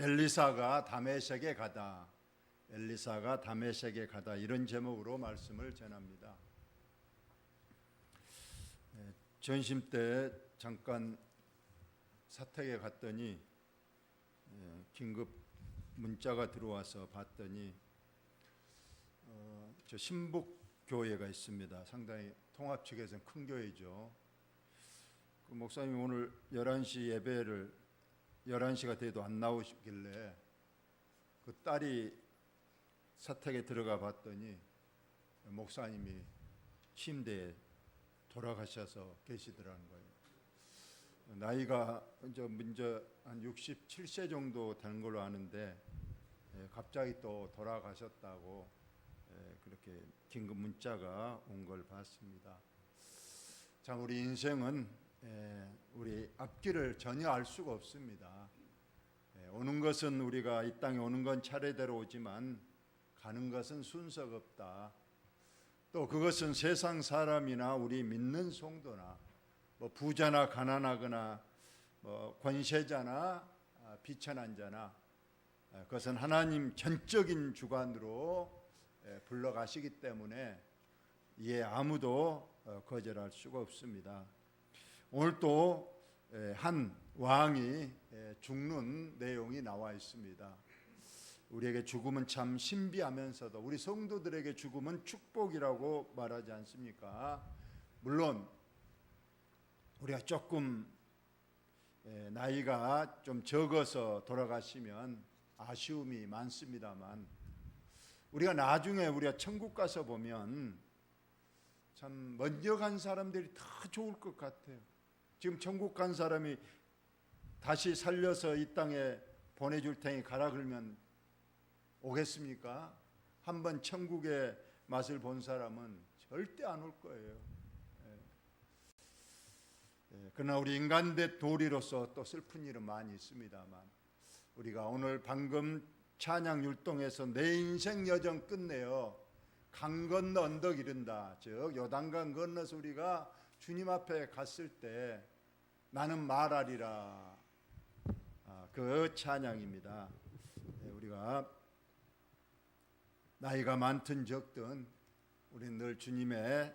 엘리사가 다메섹에 가다. 엘리사가 다메섹에 가다. 이런 제목으로 말씀을 전합니다. 전심 때 잠깐 사택에 갔더니 긴급 문자가 들어와서 봤더니 저 신북교회가 있습니다. 상당히 통합 측에서는 큰 교회죠. 그 목사님이 오늘 11시 예배를 11시가 돼도 안 나오시길래 그 딸이 사택에 들어가 봤더니 목사님이 침대에 돌아가셔서 계시더라는 거예요. 나이가 이제 한 67세 정도 되는 걸로 아는데 갑자기 또 돌아가셨다고 그렇게 긴급 문자가 온 걸 봤습니다. 참 우리 인생은 우리 앞길을 전혀 알 수가 없습니다. 오는 것은 우리가 이 땅에 오는 건 차례대로 오지만 가는 것은 순서가 없다. 또 그것은 세상 사람이나 우리 믿는 성도나 뭐 부자나 가난하거나 뭐 권세자나 비천한 자나 그것은 하나님 전적인 주관으로 불러가시기 때문에 이에 아무도 거절할 수가 없습니다. 오늘 또 한 왕이 죽는 내용이 나와 있습니다. 우리에게 죽음은 참 신비하면서도 우리 성도들에게 죽음은 축복이라고 말하지 않습니까? 물론 우리가 조금 나이가 좀 적어서 돌아가시면 아쉬움이 많습니다만 우리가 나중에 우리가 천국 가서 보면 참 먼저 간 사람들이 더 좋을 것 같아요. 지금 천국 간 사람이 다시 살려서 이 땅에 보내줄 테니 가라 그러면 오겠습니까? 한번 천국의 맛을 본 사람은 절대 안 올 거예요. 그러나 우리 인간대 도리로서 또 슬픈 일은 많이 있습니다만 우리가 오늘 방금 찬양 율동에서 내 인생 여정 끝내어 강 건너 언덕 이른다. 즉 요단강 건너서 우리가 주님 앞에 갔을 때 나는 말하리라. 그 찬양입니다. 우리가 나이가 많든 적든 우리는 늘 주님의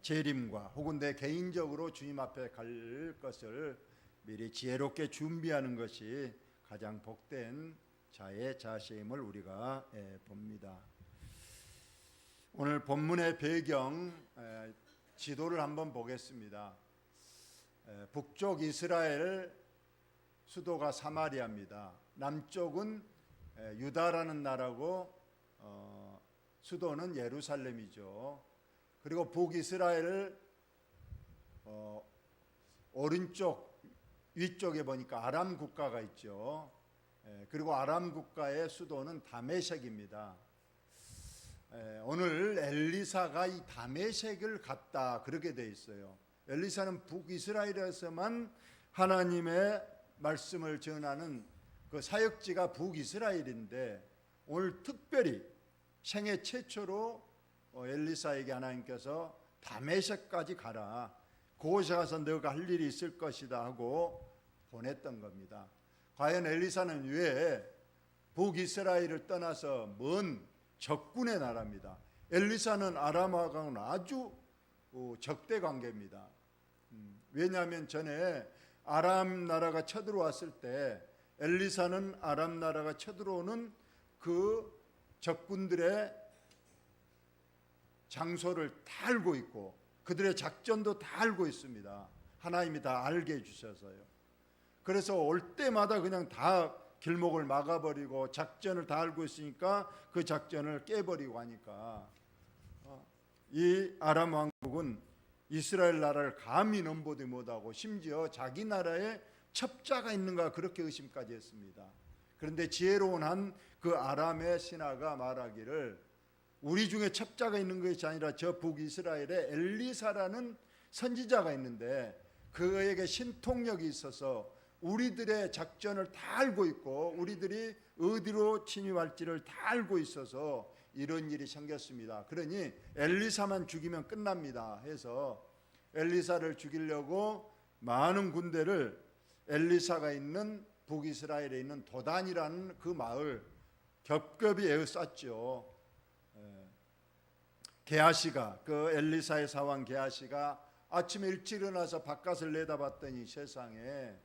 재림과 혹은 내 개인적으로 주님 앞에 갈 것을 미리 지혜롭게 준비하는 것이 가장 복된 자의 자세임을 우리가 봅니다. 오늘 본문의 배경 지도를 한번 보겠습니다. 북쪽 이스라엘 수도가 사마리아입니다. 남쪽은 유다라는 나라고 수도는 예루살렘이죠. 그리고 북이스라엘 오른쪽 위쪽에 보니까 아람 국가가 있죠. 그리고 아람 국가의 수도는 다메섹입니다. 오늘 엘리사가 이 다메섹을 갔다 그렇게 돼 있어요. 엘리사는 북이스라엘에서만 하나님의 말씀을 전하는 그 사역지가 북이스라엘인데 오늘 특별히 생애 최초로 엘리사에게 하나님께서 다메섹까지 가라. 그곳에 가서 너가 할 일이 있을 것이다 하고 보냈던 겁니다. 과연 엘리사는 왜 북이스라엘을 떠나서 먼 적군의 나라입니다. 엘리사는 아람하고는 아주 적대 관계입니다. 왜냐하면 전에 아람 나라가 쳐들어왔을 때 엘리사는 아람 나라가 쳐들어오는 그 적군들의 장소를 다 알고 있고 그들의 작전도 다 알고 있습니다. 하나님이 다 알게 해주셔서요. 그래서 올 때마다 그냥 다 길목을 막아버리고 작전을 다 알고 있으니까 그 작전을 깨버리고 하니까 이 아람 왕국은 이스라엘 나라를 감히 넘보지 못하고 심지어 자기 나라에 첩자가 있는가 그렇게 의심까지 했습니다. 그런데 지혜로운 한 그 아람의 신하가 말하기를 우리 중에 첩자가 있는 것이 아니라 저 북이스라엘에 엘리사라는 선지자가 있는데 그에게 신통력이 있어서 우리들의 작전을 다 알고 있고 우리들이 어디로 침입할지를 다 알고 있어서 이런 일이 생겼습니다. 그러니 엘리사만 죽이면 끝납니다 해서 엘리사를 죽이려고 많은 군대를 엘리사가 있는 북이스라엘에 있는 도단이라는 그 마을 겹겹이 에워쌌죠. 게하시가, 그 엘리사의 사왕 게하시가 아침에 일찍 일어나서 바깥을 내다봤더니 세상에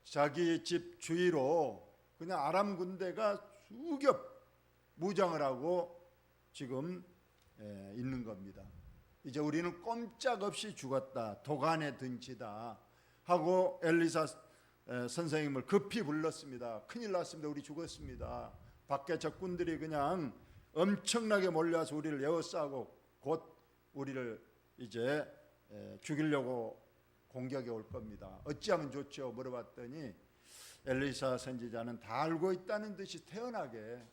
자기 집 주위로 그냥 아람 군대가 수겹 무장을 하고 지금 있는 겁니다. 이제 우리는 꼼짝없이 죽었다, 도간에 든지다 하고 엘리사 선생님을 급히 불렀습니다. 큰일 났습니다. 우리 죽었습니다. 밖에 적군들이 그냥 엄청나게 몰려와서 우리를 에워싸고 곧 우리를 이제 죽이려고 공격이 올 겁니다. 어찌하면 좋죠? 물어봤더니 엘리사 선지자는 다 알고 있다는 듯이 태연하게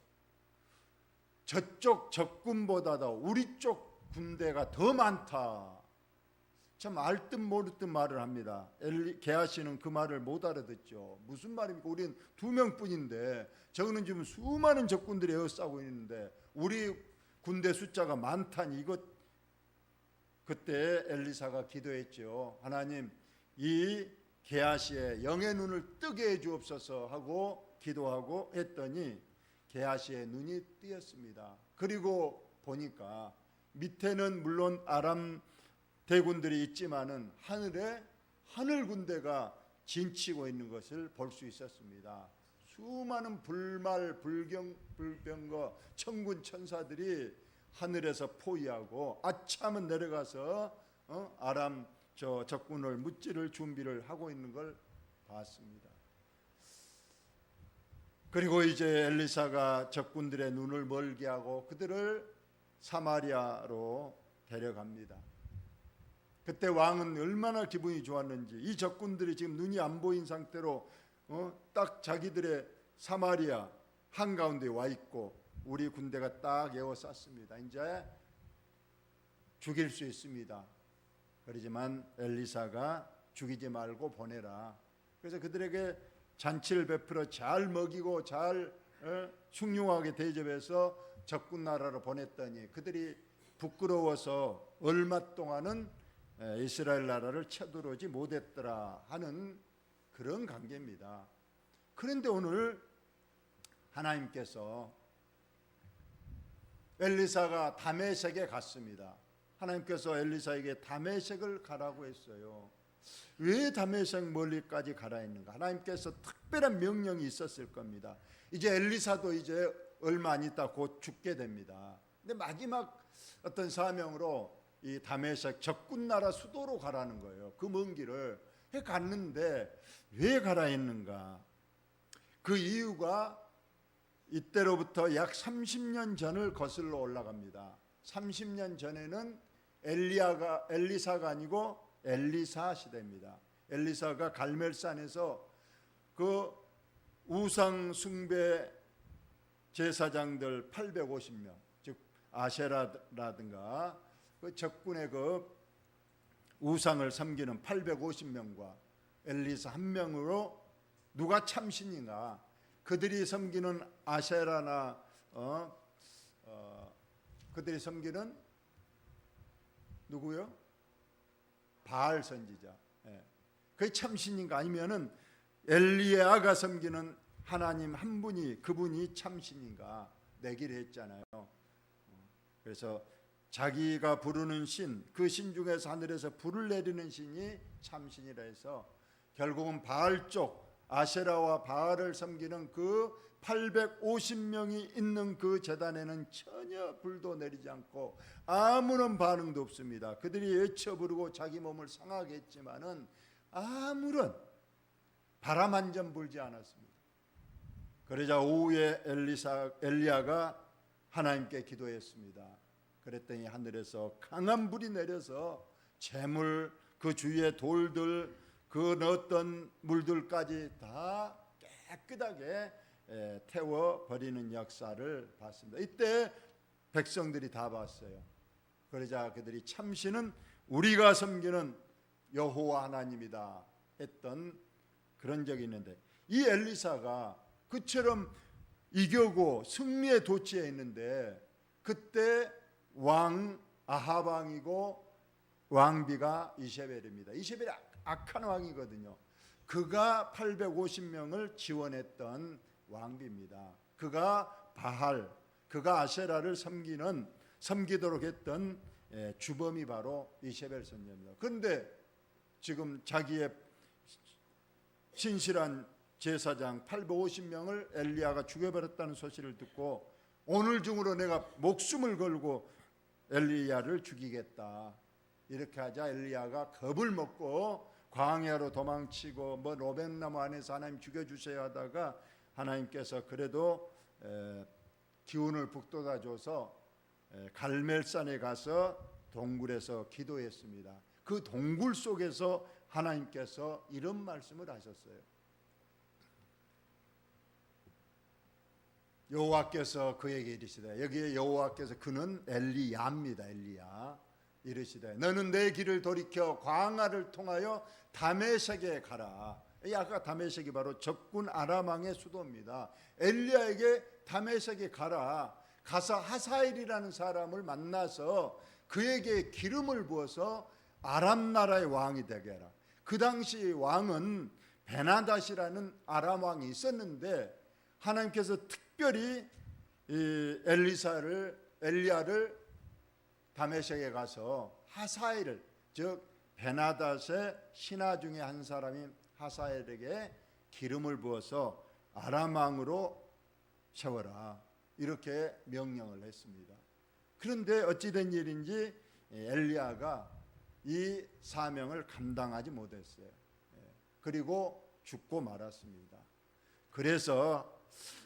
저쪽 적군보다도 우리 쪽 군대가 더 많다, 참 알듯 모르듯 말을 합니다. 게하시는 그 말을 못 알아듣죠. 무슨 말입니까? 우리는 2명뿐인데 저거는 지금 수많은 적군들이 에워싸고 있는데 우리 군대 숫자가 많다니. 이것 그때 엘리사가 기도했죠. 하나님, 이 게하시의 영의 눈을 뜨게 해 주옵소서 하고 기도하고 했더니 게하시의 눈이 뜨였습니다. 그리고 보니까 밑에는 물론 아람 대군들이 있지만은 하늘에 하늘 군대가 진치고 있는 것을 볼 수 있었습니다. 수많은 불말 불병거 천군 천사들이 하늘에서 포위하고 아참은 내려가서 아람 저 적군을 무찌를 준비를 하고 있는 걸 봤습니다. 그리고 이제 엘리사가 적군들의 눈을 멀게 하고 그들을 사마리아로 데려갑니다. 그때 왕은 얼마나 기분이 좋았는지, 이 적군들이 지금 눈이 안 보인 상태로 딱 자기들의 사마리아 한가운데 와 있고 우리 군대가 딱 에워쌌습니다. 이제 죽일 수 있습니다. 그러지만 엘리사가 죽이지 말고 보내라. 그래서 그들에게 잔치를 베풀어 잘 먹이고 잘 흉흉하게 대접해서 적군 나라로 보냈더니 그들이 부끄러워서 얼마 동안은 이스라엘 나라를 쳐들어오지 못했더라 하는 그런 관계입니다. 그런데 오늘 하나님께서 엘리사가 다메섹에 갔습니다. 하나님께서 엘리사에게 다메섹을 가라고 했어요. 왜 다메섹 멀리까지 가라 했는가? 하나님께서 특별한 명령이 있었을 겁니다. 이제 엘리사도 이제 얼마 안 있다 곧 죽게 됩니다. 근데 마지막 어떤 사명으로 이 다메섹 적군 나라 수도로 가라는 거예요. 그 먼 길을 갔는데 왜 가라 했는가? 그 이유가 이때로부터 약 30년 전을 거슬러 올라갑니다. 30년 전에는 엘리사가 아니고 엘리사 시대입니다. 엘리사가 갈멜산에서 그 우상 숭배 제사장들 850명, 즉 아세라라든가 그 적군의 그 우상을 섬기는 850명과 엘리사 한 명으로 누가 참신인가? 그들이 섬기는 아세라나 그들이 섬기는 누구요? 바알 선지자. 그게 참신인가? 아니면은 엘리야가 섬기는 하나님 한 분이 그분이 참신인가 내기를 했잖아요. 그래서 자기가 부르는 신, 그 신 중에서 하늘에서 불을 내리는 신이 참신이라 해서 결국은 바알 쪽 아세라와 바알을 섬기는 그 850명이 있는 그 제단에는 전혀 불도 내리지 않고 아무런 반응도 없습니다. 그들이 외쳐 부르고 자기 몸을 상하게 했지만은 아무런 바람 한 점 불지 않았습니다. 그러자 오후에 엘리야가 하나님께 기도했습니다. 그랬더니 하늘에서 강한 불이 내려서 재물, 그 주위의 돌들, 그 넣었던 물들까지 다 깨끗하게 태워버리는 역사를 봤습니다. 이때 백성들이 다 봤어요. 그러자 그들이 참신은 우리가 섬기는 여호와 하나님이다 했던 그런 적이 있는데, 이 엘리사가 그처럼 이겨고 승리의 도취해 있는데 그때 왕 아합 왕이고 왕비가 이세벨입니다. 이세벨이 악한 왕이거든요. 그가 850명을 지원했던 왕비입니다. 그가 바할, 그가 아세라를 섬기도록 했던 주범이 바로 이세벨 선녀입니다. 그런데 지금 자기의 신실한 제사장 850명을 엘리야가 죽여버렸다는 소식을 듣고 오늘 중으로 내가 목숨을 걸고 엘리야를 죽이겠다. 이렇게 하자 엘리야가 겁을 먹고 광야로 도망치고 뭐 로백나무 안에서 하나님 죽여주세요 하다가 하나님께서 그래도 기운을 북돋아 줘서 갈멜산에 가서 동굴에서 기도했습니다. 그 동굴 속에서 하나님께서 이런 말씀을 하셨어요. 여호와께서 그에게 이르시되, 여기에 여호와께서 그는 엘리야입니다. 엘리야. 이르시되 너는 내 길을 돌이켜 광야를 통하여 다메섹에 가라. 아까 다메섹이 바로 적군 아람 왕의 수도입니다. 엘리야에게 다메섹에 가라. 가서 하사엘이라는 사람을 만나서 그에게 기름을 부어서 아람 나라의 왕이 되게 하라. 그 당시 왕은 베나닷이라는 아람 왕이 있었는데 하나님께서 특별히 엘리야를 다메섹에 가서 하사엘을, 즉 베나닷의 신하 중에 한 사람인 하사엘에게 기름을 부어서 아람 왕으로 세워라. 이렇게 명령을 했습니다. 그런데 어찌된 일인지 엘리야가 이 사명을 감당하지 못했어요. 그리고 죽고 말았습니다. 그래서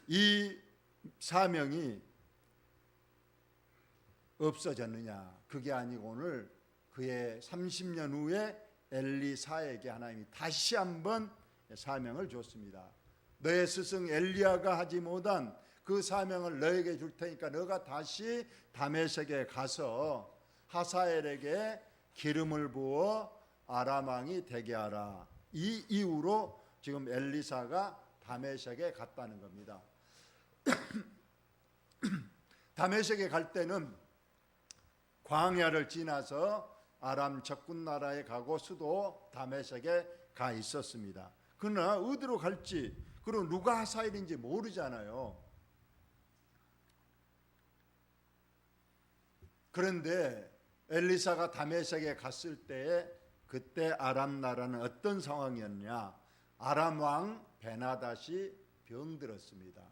이 사명이 없어졌느냐? 그게 아니고 오늘 그의 30년 후에 엘리사에게 하나님이 다시 한번 사명을 줬습니다. 너의 스승 엘리야가 하지 못한 그 사명을 너에게 줄 테니까 너가 다시 다메섹에 가서 하사엘에게 기름을 부어 아람 왕이 되게 하라. 이 이후로 지금 엘리사가 다메섹에 갔다는 겁니다. 다메섹에 갈 때는 광야를 지나서 아람 적군 나라에 가고 수도 다메섹에 가 있었습니다. 그러나 어디로 갈지, 그리고 누가 하사엘인지 모르잖아요. 그런데 엘리사가 다메섹에 갔을 때에 그때 아람 나라는 어떤 상황이었냐? 아람 왕 베나닷이 병들었습니다.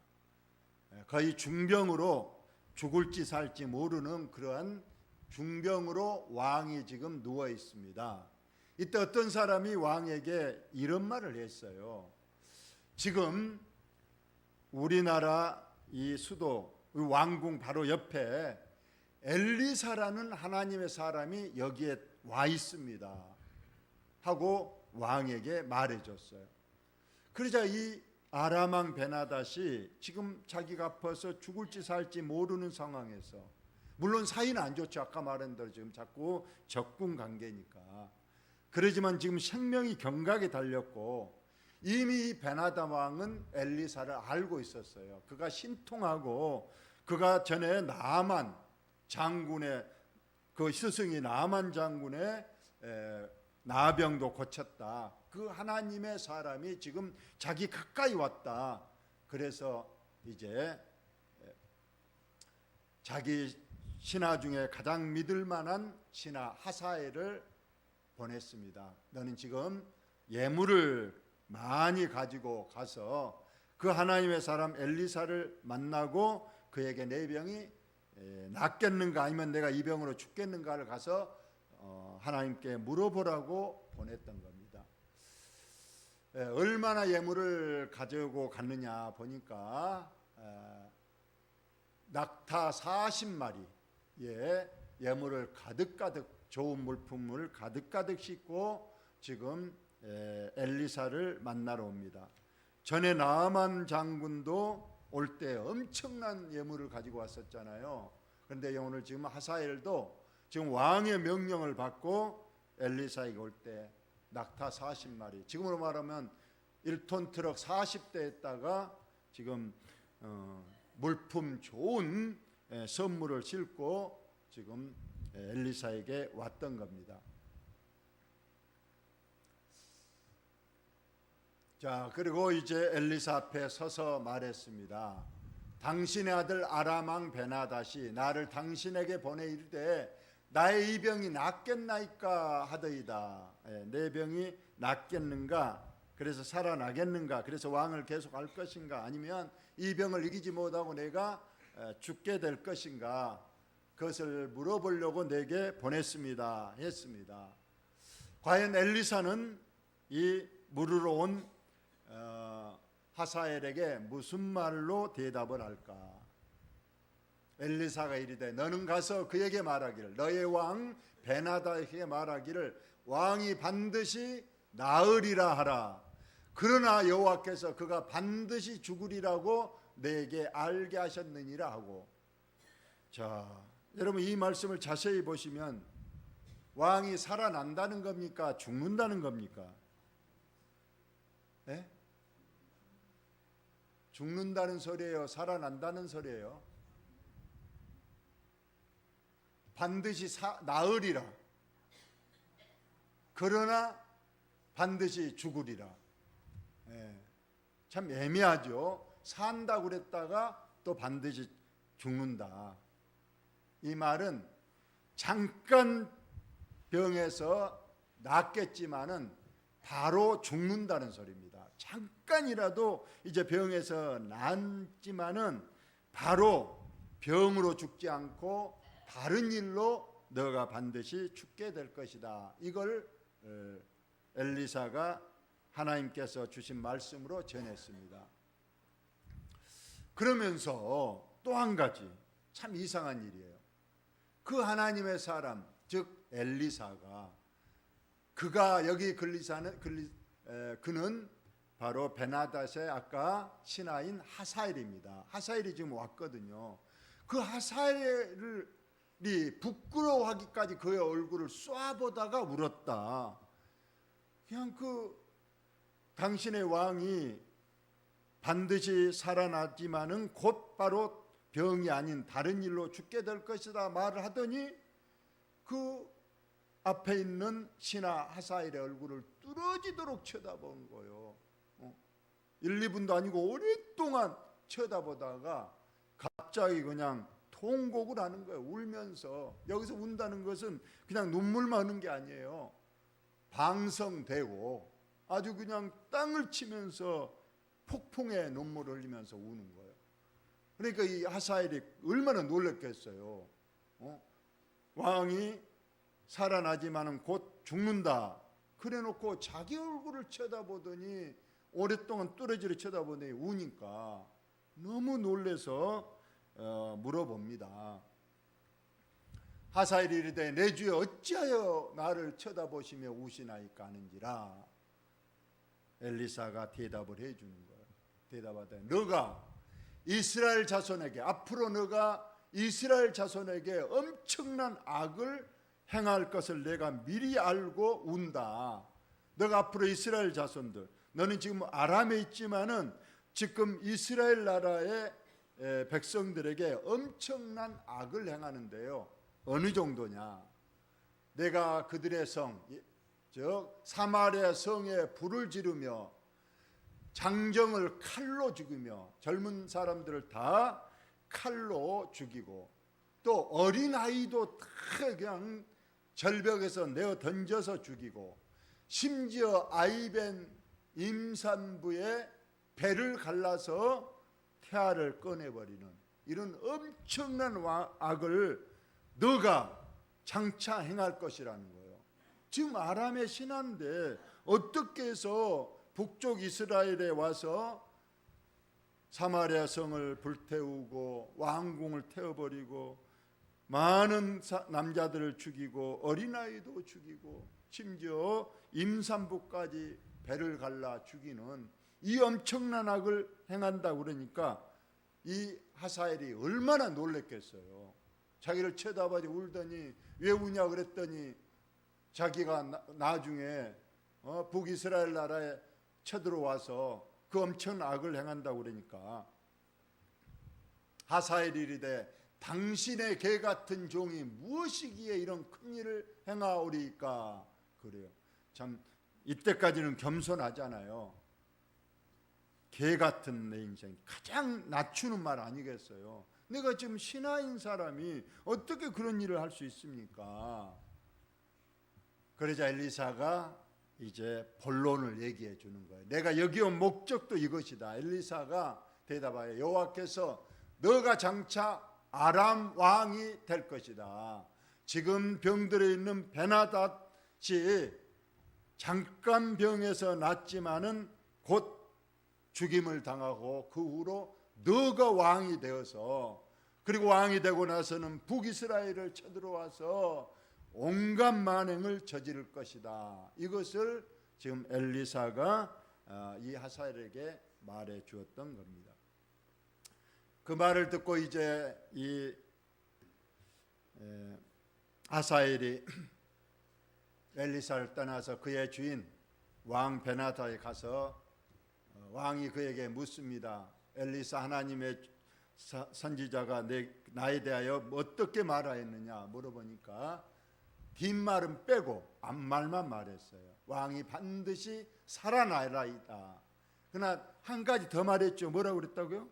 거의 중병으로 죽을지 살지 모르는 그러한 중병으로 왕이 지금 누워 있습니다. 이때 어떤 사람이 왕에게 이런 말을 했어요. 지금 우리나라 이 수도 왕궁 바로 옆에 엘리사라는 하나님의 사람이 여기에 와 있습니다 하고 왕에게 말해줬어요. 그러자 이 아람 왕 베나닷이 지금 자기가 아파서 죽을지 살지 모르는 상황에서, 물론 사이는 안 좋죠. 아까 말한 대로 지금 자꾸 적군 관계니까. 그러지만 지금 생명이 경각에 달렸고 이미 베나닷 왕은 엘리사를 알고 있었어요. 그가 신통하고 그가 전에 나만 장군의 그 스승이 나만 장군의 나병도 고쳤다. 그 하나님의 사람이 지금 자기 가까이 왔다. 그래서 이제 자기 신하 중에 가장 믿을 만한 신하 하사엘을 보냈습니다. 너는 지금 예물을 많이 가지고 가서 그 하나님의 사람 엘리사를 만나고 그에게 내 병이 낫겠는가 아니면 내가 이 병으로 죽겠는가를 가서 하나님께 물어보라고 보냈던 겁니다. 얼마나 예물을 가지고 갔느냐 보니까 낙타 40마리에 예물을 가득가득, 좋은 물품을 가득가득 싣고 지금 엘리사를 만나러 옵니다. 전에 나만 장군도 올 때 엄청난 예물을 가지고 왔었잖아요. 그런데 오늘 지금 하사엘도 지금 왕의 명령을 받고 엘리사에게 올 때 낙타 40마리, 지금으로 말하면 1톤 트럭 40대에다가 지금 물품 좋은 선물을 싣고 지금 엘리사에게 왔던 겁니다. 자, 그리고 이제 엘리사 앞에 서서 말했습니다. 당신의 아들 아람 왕 베나닷이 나를 당신에게 보내 이르되 나의 이 병이 낫겠나이까 하더이다. 내 병이 낫겠는가? 그래서 살아나겠는가? 그래서 왕을 계속할 것인가? 아니면 이 병을 이기지 못하고 내가 죽게 될 것인가? 그것을 물어보려고 내게 보냈습니다. 했습니다. 과연 엘리사는 이 물으러 온 하사엘에게 무슨 말로 대답을 할까? 엘리사가 이르되 너는 가서 그에게 말하기를 너의 왕 베나닷에게 말하기를 왕이 반드시 나으리라 하라. 그러나 여호와께서 그가 반드시 죽으리라고 내게 알게 하셨느니라 하고. 자, 여러분 이 말씀을 자세히 보시면 왕이 살아난다는 겁니까? 죽는다는 겁니까? 네? 죽는다는 소리예요? 살아난다는 소리예요? 반드시 나으리라. 그러나 반드시 죽으리라. 참 애매하죠. 산다고 그랬다가 또 반드시 죽는다. 이 말은 잠깐 병에서 낫겠지만은 바로 죽는다는 소리입니다. 잠깐이라도 이제 병에서 낫지만은 바로 병으로 죽지 않고 다른 일로 너가 반드시 죽게 될 것이다. 이걸 엘리사가 하나님께서 주신 말씀으로 전했습니다. 그러면서 또 한 가지 참 이상한 일이에요. 그 하나님의 사람 즉 엘리사가 그가 여기 그는 바로 베나닷의 아까 신하인 하사엘입니다. 하사엘이 지금 왔거든요. 그 하사엘이 부끄러워하기까지 그의 얼굴을 쏴보다가 울었다. 그냥 당신의 왕이 반드시 살아나지만은 곧바로 병이 아닌 다른 일로 죽게 될 것이다 말을 하더니 그 앞에 있는 신하 하사엘의 얼굴을 뚫어지도록 쳐다본 거예요. 1, 2분도 아니고 오랫동안 쳐다보다가 갑자기 그냥 통곡을 하는 거예요. 울면서. 여기서 운다는 것은 그냥 눈물만 흐는 게 아니에요. 방성되고 아주 그냥 땅을 치면서 폭풍의 눈물을 흘리면서 우는 거예요. 그러니까 이 하사엘이 얼마나 놀랐겠어요. 왕이 살아나지만은 곧 죽는다. 그래놓고 자기 얼굴을 쳐다보더니 오랫동안 뚫어지게 쳐다보더니 우니까 너무 놀래서 물어봅니다. 하사엘이 이르되 내 주여 어찌하여 나를 쳐다보시며 우시나이까 하는지라. 엘리사가 대답을 해주는 거예요. 대답하되 너가 이스라엘 자손에게 앞으로 너가 이스라엘 자손에게 엄청난 악을 행할 것을 내가 미리 알고 운다. 너가 앞으로 이스라엘 자손들 너는 지금 아람에 있지만은 지금 이스라엘 나라의 백성들에게 엄청난 악을 행하는데요. 어느 정도냐? 내가 그들의 성, 즉 사마리아 성에 불을 지르며 장정을 칼로 죽이며 젊은 사람들을 다 칼로 죽이고 또 어린아이도 다 그냥 절벽에서 내어 던져서 죽이고 심지어 아이벤 임산부의 배를 갈라서 태아를 꺼내버리는 이런 엄청난 악을 너가 장차 행할 것이라는 거예요. 지금 아람의 신하인데 어떻게 해서 북쪽 이스라엘에 와서 사마리아 성을 불태우고 왕궁을 태워버리고 많은 남자들을 죽이고 어린아이도 죽이고 심지어 임산부까지 배를 갈라 죽이는 이 엄청난 악을 행한다고 그러니까 이 하사엘이 얼마나 놀랬겠어요. 자기를 쳐다보지 울더니 왜 우냐 그랬더니 자기가 나중에 북이스라엘 나라에 쳐들어와서 그 엄청난 악을 행한다고 그러니까 하사엘이 이르되 당신의 개 같은 종이 무엇이기에 이런 큰 일을 행하오리까 그래요. 참 이때까지는 겸손하잖아요. 개 같은 내 인생, 가장 낮추는 말 아니겠어요? 내가 지금 신하인 사람이 어떻게 그런 일을 할 수 있습니까? 그러자 엘리사가 이제 본론을 얘기해 주는 거예요. 내가 여기 온 목적도 이것이다. 엘리사가 대답하여 여호와께서 너가 장차 아람 왕이 될 것이다. 지금 병들어 있는 베나닷이 잠깐 병에서 낫지만은 곧 죽임을 당하고 그 후로 너가 왕이 되어서, 그리고 왕이 되고 나서는 북이스라엘을 쳐들어와서 온갖 만행을 저지를 것이다. 이것을 지금 엘리사가 이 하사엘에게 말해 주었던 겁니다. 그 말을 듣고 이제 이 하사엘이 엘리사를 떠나서 그의 주인 왕 베나다에 가서 왕이 그에게 묻습니다. 엘리사 하나님의 선지자가 나에 대하여 어떻게 말하였느냐 물어보니까 뒷말은 빼고 앞말만 말했어요. 왕이 반드시 살아나리이다. 그러나 한 가지 더 말했죠. 뭐라고 그랬다고요?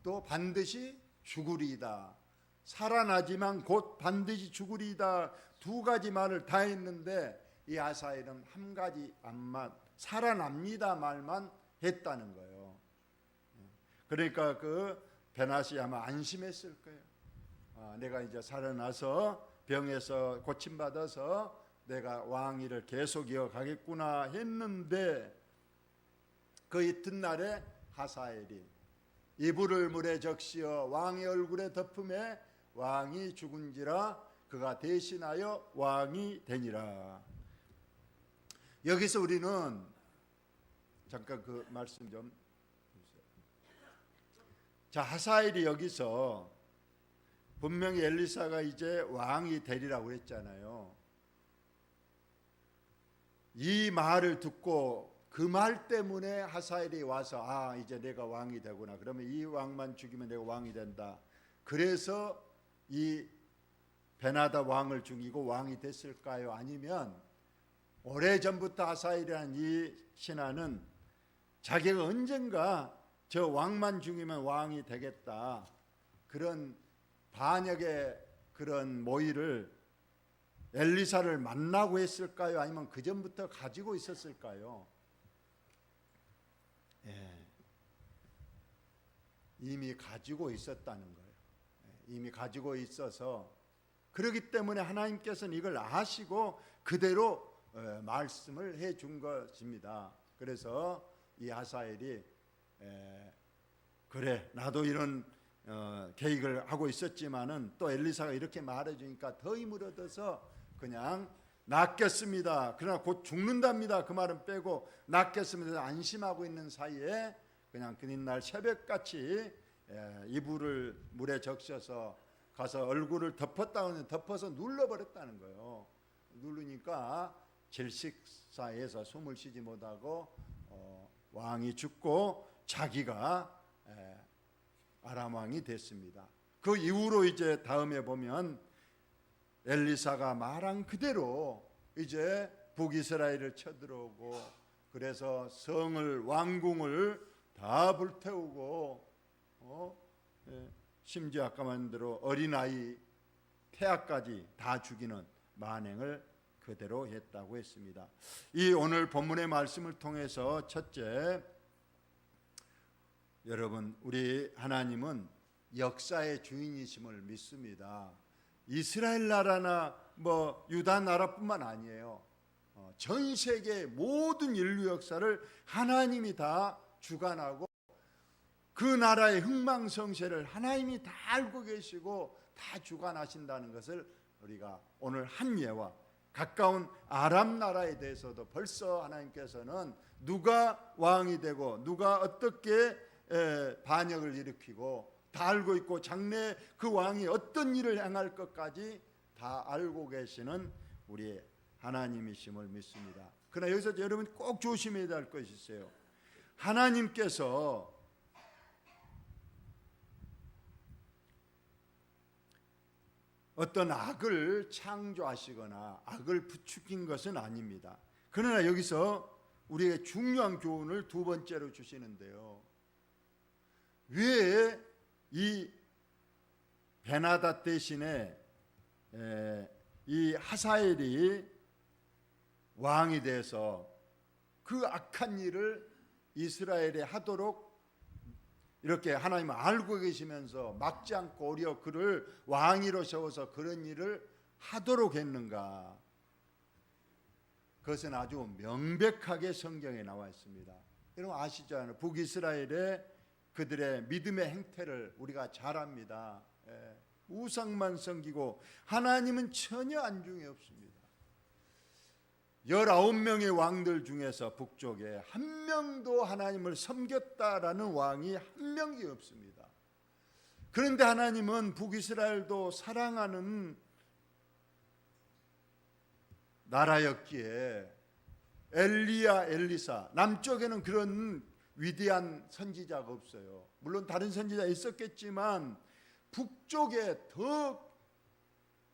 또 반드시 죽으리이다. 살아나지만 곧 반드시 죽으리이다. 두 가지 말을 다 했는데 이 하사엘은 한 가지 앞만, 살아납니다 말만 했다는 거예요. 그러니까 그 베낫이 아마 안심했을 거예요. 내가 이제 살아나서 병에서 고침받아서 내가 왕위를 계속 이어가겠구나 했는데, 그 이튿날에 하사엘이 이불을 물에 적시어 왕의 얼굴에 덮음에 왕이 죽은지라 그가 대신하여 왕이 되니라. 여기서 우리는 잠깐 그 말씀 좀 보세요. 자, 하사엘이 여기서 분명히 엘리사가 이제 왕이 되리라고 했잖아요. 이 말을 듣고 그 말 때문에 하사엘이 와서 이제 내가 왕이 되구나. 그러면 이 왕만 죽이면 내가 왕이 된다. 그래서 이 베나다 왕을 죽이고 왕이 됐을까요? 아니면 오래전부터 하사엘이라는 이 신하는 자기가 언젠가 저 왕만 죽이면 왕이 되겠다, 그런 반역의 그런 모의를 엘리사를 만나고 했을까요? 아니면 그 전부터 가지고 있었을까요? 이미 가지고 있었다는 거예요. 이미 가지고 있어서, 그렇기 때문에 하나님께서는 이걸 아시고 그대로 말씀을 해준 것입니다. 그래서 이 하사엘이 그래 나도 이런 계획을 하고 있었지만은 또 엘리사가 이렇게 말해주니까 더 힘을 얻어서 그냥 낫겠습니다. 그러나 곧 죽는답니다. 그 말은 빼고 낫겠습니다. 안심하고 있는 사이에 그냥 그날 새벽같이 이불을 물에 적셔서 가서 얼굴을 덮어서 눌러버렸다는 거예요. 누르니까 질식사에서 숨을 쉬지 못하고 왕이 죽고 자기가 아람 왕이 됐습니다. 그 이후로 이제 다음에 보면 엘리사가 말한 그대로 이제 북이스라엘을 쳐들어오고, 그래서 성을, 왕궁을 다 불태우고 심지어 아까 말한 대로 어린아이 태아까지 다 죽이는 만행을 그대로 했다고 했습니다. 이 오늘 본문의 말씀을 통해서 첫째, 여러분, 우리 하나님은 역사의 주인이심을 믿습니다. 이스라엘 나라나 유다 나라뿐만 아니에요. 전 세계 모든 인류 역사를 하나님이 다 주관하고 그 나라의 흥망성쇠를 하나님이 다 알고 계시고 다 주관하신다는 것을 우리가 오늘 한 예와 가까운 아람 나라에 대해서도 벌써 하나님께서는 누가 왕이 되고 누가 어떻게 반역을 일으키고 다 알고 있고 장래 그 왕이 어떤 일을 행할 것까지 다 알고 계시는 우리 하나님이심을 믿습니다. 그러나 여기서 여러분 꼭 조심해야 될 것이 있어요. 하나님께서 어떤 악을 창조하시거나 악을 부추긴 것은 아닙니다. 그러나 여기서 우리에게 중요한 교훈을 두 번째로 주시는데요. 왜 이 베나닷 대신에 이 하사엘이 왕이 돼서 그 악한 일을 이스라엘에 하도록 이렇게 하나님은 알고 계시면서 막지 않고 오히려 그를 왕위로 세워서 그런 일을 하도록 했는가? 그것은 아주 명백하게 성경에 나와 있습니다. 여러분 아시잖아요. 북이스라엘의 그들의 믿음의 행태를 우리가 잘 압니다. 우상만 섬기고 하나님은 전혀 안중에 없습니다. 19명의 왕들 중에서 북쪽에 한 명도 하나님을 섬겼다라는 왕이 한 명이 없습니다. 그런데 하나님은 북이스라엘도 사랑하는 나라였기에 엘리야, 엘리사, 남쪽에는 그런 위대한 선지자가 없어요. 물론 다른 선지자 있었겠지만 북쪽에 더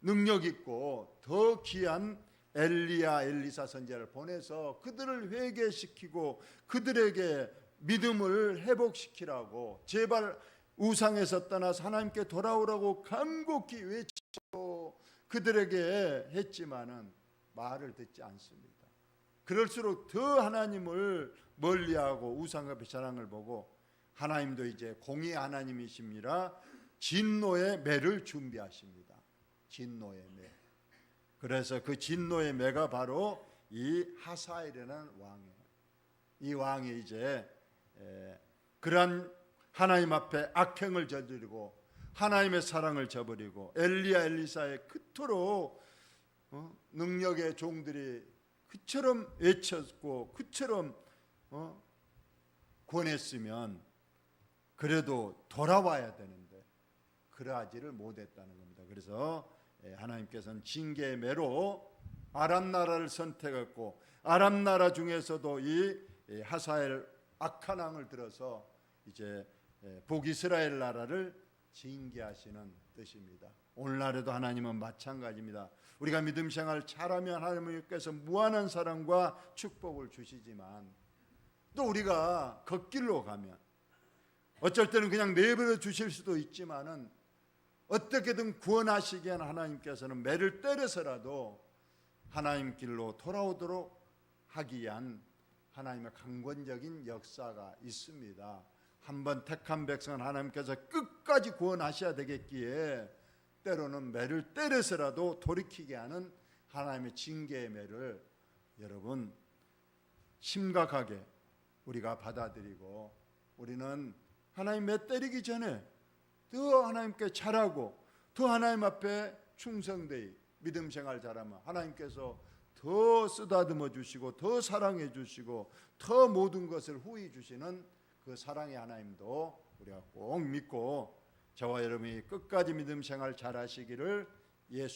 능력 있고 더 귀한 엘리야, 엘리사 선지자를 보내서 그들을 회개시키고 그들에게 믿음을 회복시키라고 제발 우상에서 떠나서 하나님께 돌아오라고 간곡히 외치고 그들에게 했지만은 말을 듣지 않습니다. 그럴수록 더 하나님을 멀리하고 우상과 배신을 보고 하나님도 이제 공의 하나님이십니다. 진노의 매를 준비하십니다. 진노의 매. 그래서 그 진노의 매가 바로 이 하사엘이라는 왕이에요. 이 왕이 이제 그러한 하나님 앞에 악행을 저지르고 하나님의 사랑을 저버리고 엘리야 엘리사의 그토록 능력의 종들이 그처럼 외쳤고 그처럼 권했으면 그래도 돌아와야 되는데 그러하지를 못했다는 겁니다. 그래서 하나님께서는 징계의 매로 아람 나라를 선택했고 아람 나라 중에서도 이 하사엘 악한 왕을 들어서 이제 북이스라엘 나라를 징계하시는 뜻입니다. 오늘날에도 하나님은 마찬가지입니다. 우리가 믿음 생활 잘하면 하나님께서 무한한 사랑과 축복을 주시지만 또 우리가 걷길로 가면 어쩔 때는 그냥 내버려 주실 수도 있지만은 어떻게든 구원하시기에는 하나님께서는 매를 때려서라도 하나님 길로 돌아오도록 하기 위한 하나님의 강권적인 역사가 있습니다. 한번 택한 백성은 하나님께서 끝까지 구원하셔야 되겠기에 때로는 매를 때려서라도 돌이키게 하는 하나님의 징계의 매를 여러분 심각하게 우리가 받아들이고 우리는 하나님 매 때리기 전에 더 하나님께 잘하고 더 하나님 앞에 충성되이 믿음 생활 잘하면 하나님께서 더 쓰다듬어 주시고 더 사랑해 주시고 더 모든 것을 후히 주시는 그 사랑의 하나님도 우리가 꼭 믿고 저와 여러분이 끝까지 믿음 생활 잘하시기를 예수